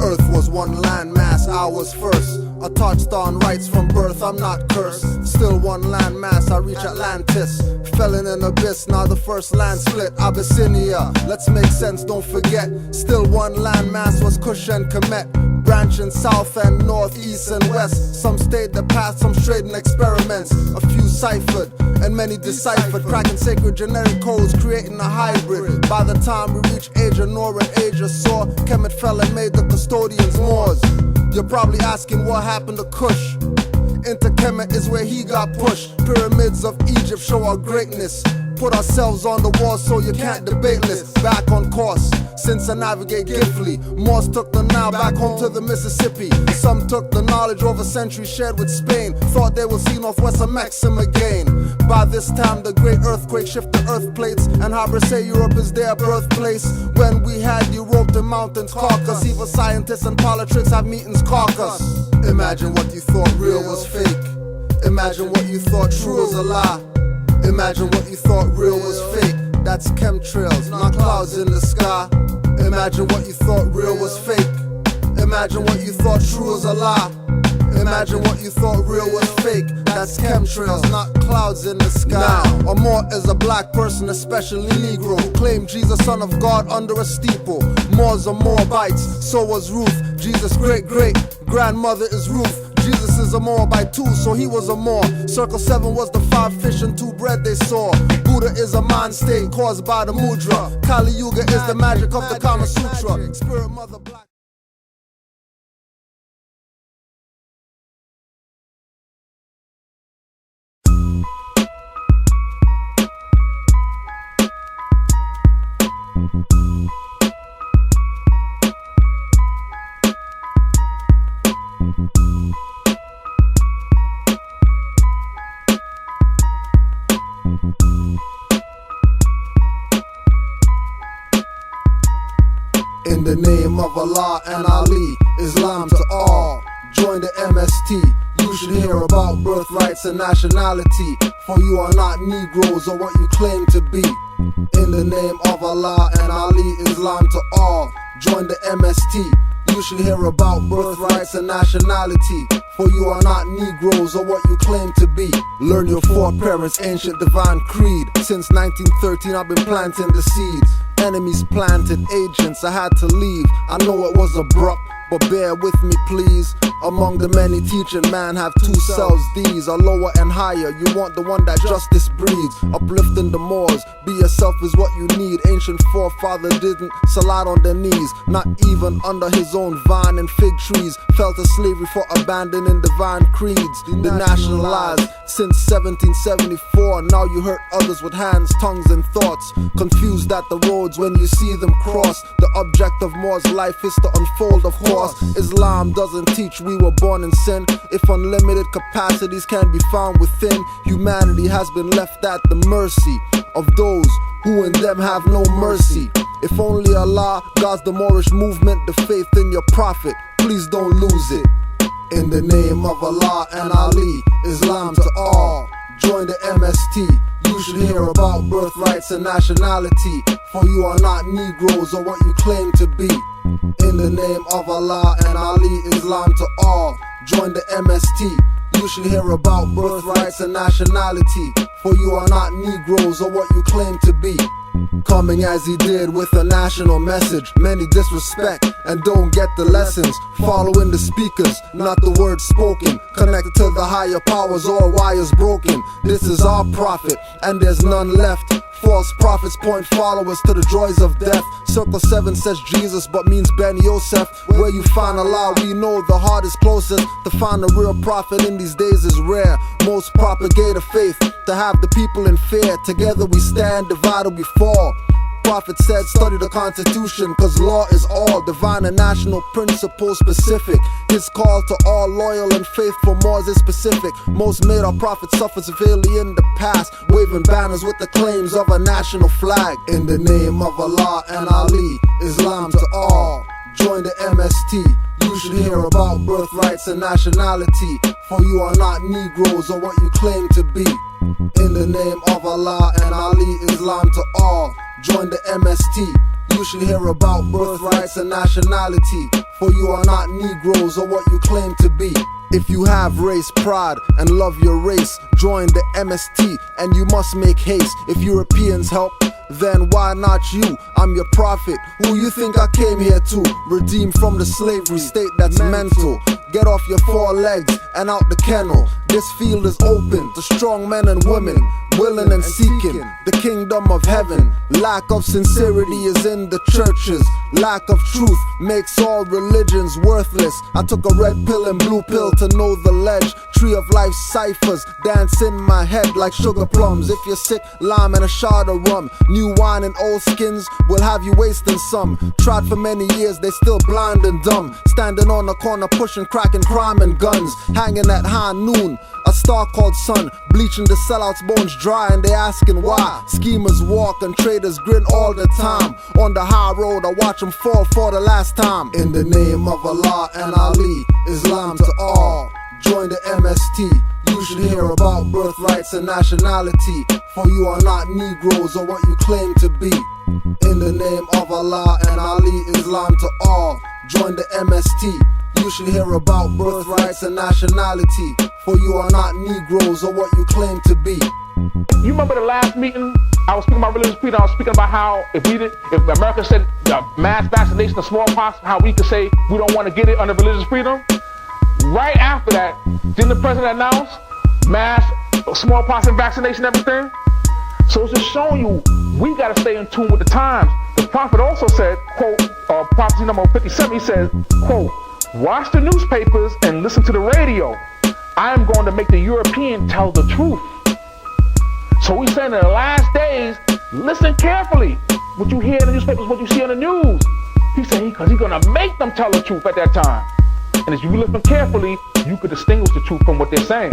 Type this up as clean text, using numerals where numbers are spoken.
earth was one landmass, I was first. I touched on rights from birth, I'm not cursed. Still one landmass, I reach Atlantis. Fell in an abyss, now the first land split. Abyssinia, let's make sense, don't forget. Still one landmass was Kush and Kemet. Branching south and north, east and west. Some stayed the path, some strayed in experiments. A few ciphered, and many deciphered. Cracking sacred generic codes, creating a hybrid. By the time we reach Asia, Nor and Asia saw Kemet fell and made the custodians Moors. You're probably asking what happened to Kush. Into Kemet is where he got pushed. Pyramids of Egypt show our greatness. Put ourselves on the wall so you can't debate this. Back on course, since I navigate giftly. Moors took the Nile back home to the Mississippi. Some took the knowledge over centuries shared with Spain. Thought they would see Northwest of Maxim again. By this time the great earthquake shifted earth plates, and Harbor say Europe is their birthplace. When we had Europe, the mountains caucus. Evil scientists and politics have meetings caucus. Imagine what you thought real was fake. Imagine what you thought true was a lie. Imagine what you thought real was fake. That's chemtrails, not clouds in the sky. Imagine what you thought real was fake. Imagine what you thought true was a lie. Imagine what you thought real was fake. That's chemtrails, not clouds in the sky. Now, Amor is a black person, especially Negro, who claimed Jesus, son of God, under a steeple. Moors are Moabites, so was Ruth. Jesus' great-great-grandmother is Ruth. Jesus is a Moabite too, so he was a Moor. Circle 7 was the 5 fish and 2 bread they saw. Buddha is a mind state caused by the mudra. Kali Yuga is the magic of the Kama Sutra. Spirit mother black. In the name of Allah and Ali, Islam to all. Join the MST. You should hear about birthrights and nationality, for you are not Negroes or what you claim to be. In the name of Allah and Ali, Islam to all. Join the MST. You should hear about birthrights and nationality, for you are not Negroes or what you claim to be. Learn your foreparents' ancient divine creed. Since 1913 I've been planting the seeds. Enemies planted agents, I had to leave. I know it was abrupt, but bear with me please. Among the many teaching, man have two selves. These are lower and higher. You want the one that justice breeds. Uplifting the Moors, be yourself is what you need. Ancient forefather didn't salat on their knees, not even under his own vine and fig trees. Fell to slavery for abandoning divine creeds. Denationalized since 1774. Now you hurt others with hands, tongues and thoughts. Confused at the roads when you see them cross. The object of Moors life is to unfold, of course. Islam doesn't teach we were born in sin. If unlimited capacities can be found within, humanity has been left at the mercy of those who in them have no mercy. If only Allah guards the Moorish movement, the faith in your prophet, please don't lose it. In the name of Allah and Ali, Islam to all. Join the MST. You should hear about birthrights and nationality, for you are not Negroes or what you claim to be. In the name of Allah and Ali, Islam to all. Join the MST. You should hear about birthrights and nationality, for you are not Negroes or what you claim to be. Coming as he did with a national message. Many disrespect and don't get the lessons. Following the speakers, not the words spoken. Connected to the higher powers, all wires broken. This is our prophet and there's none left. False prophets point followers to the joys of death. Circle 7 says Jesus but means Ben Yosef. Where you find Allah, we know the heart is closest. To find a real prophet in these days is rare. Most propagate a faith to have the people in fear. Together we stand, divided we fall. Prophet said study the Constitution, cause law is all. Divine and national principle specific. His call to all loyal and faithful Moors is specific. Most made our prophet suffer severely in the past, waving banners with the claims of a national flag. In the name of Allah and Ali, Islam to all. Join the MST. You should hear about birthrights and nationality, for you are not Negroes or what you claim to be. In the name of Allah and Ali, Islam to all. Join the MST. You should hear about birthrights and nationality, for you are not Negroes or what you claim to be. If you have race pride and love your race, join the MST and you must make haste. If Europeans help, then why not you? I'm your prophet, who you think I came here to redeem from the slavery state that's mental. Get off your 4 legs and out the kennel. This field is open to strong men and women, willing and seeking the kingdom of heaven. Lack of sincerity is in the churches. Lack of truth makes all religions worthless. I took a red pill and blue pill to know the ledge. Tree of life ciphers dance in my head like sugar plums. If you're sick, lime and a shot of rum. New wine and old skins will have you wasting some. Tried for many years, they still blind and dumb. Standing on the corner pushing crack and crime and guns. Hanging at high noon, a star called sun. Bleaching the sellouts' bones dry and they asking why. Schemers walk and traders grin all the time. On the high road I watch them fall for the last time. In the name of Allah and Ali, Islam to all, join the MST. You should hear about birthrights and nationality, for you are not Negroes or what you claim to be. In the name of Allah and Ali, Islam to all, join the MST. You should hear about birthrights and nationality, for you are not Negroes or what you claim to be. You remember the last meeting? I was speaking about religious freedom. I was speaking about how if America said mass vaccination of smallpox, how we could say we don't want to get it under religious freedom. Right after that, didn't the president announce mass smallpox and vaccination and everything? So it's just showing you we got to stay in tune with the times. The prophet also said, quote, prophecy number 57, he says, quote, watch the newspapers and listen to the radio. I am going to make the European tell the truth. So he's saying in the last days, listen carefully. What you hear in the newspapers, what you see on the news. He said because he's going to make them tell the truth at that time. And if you listen carefully, you could distinguish the truth from what they're saying.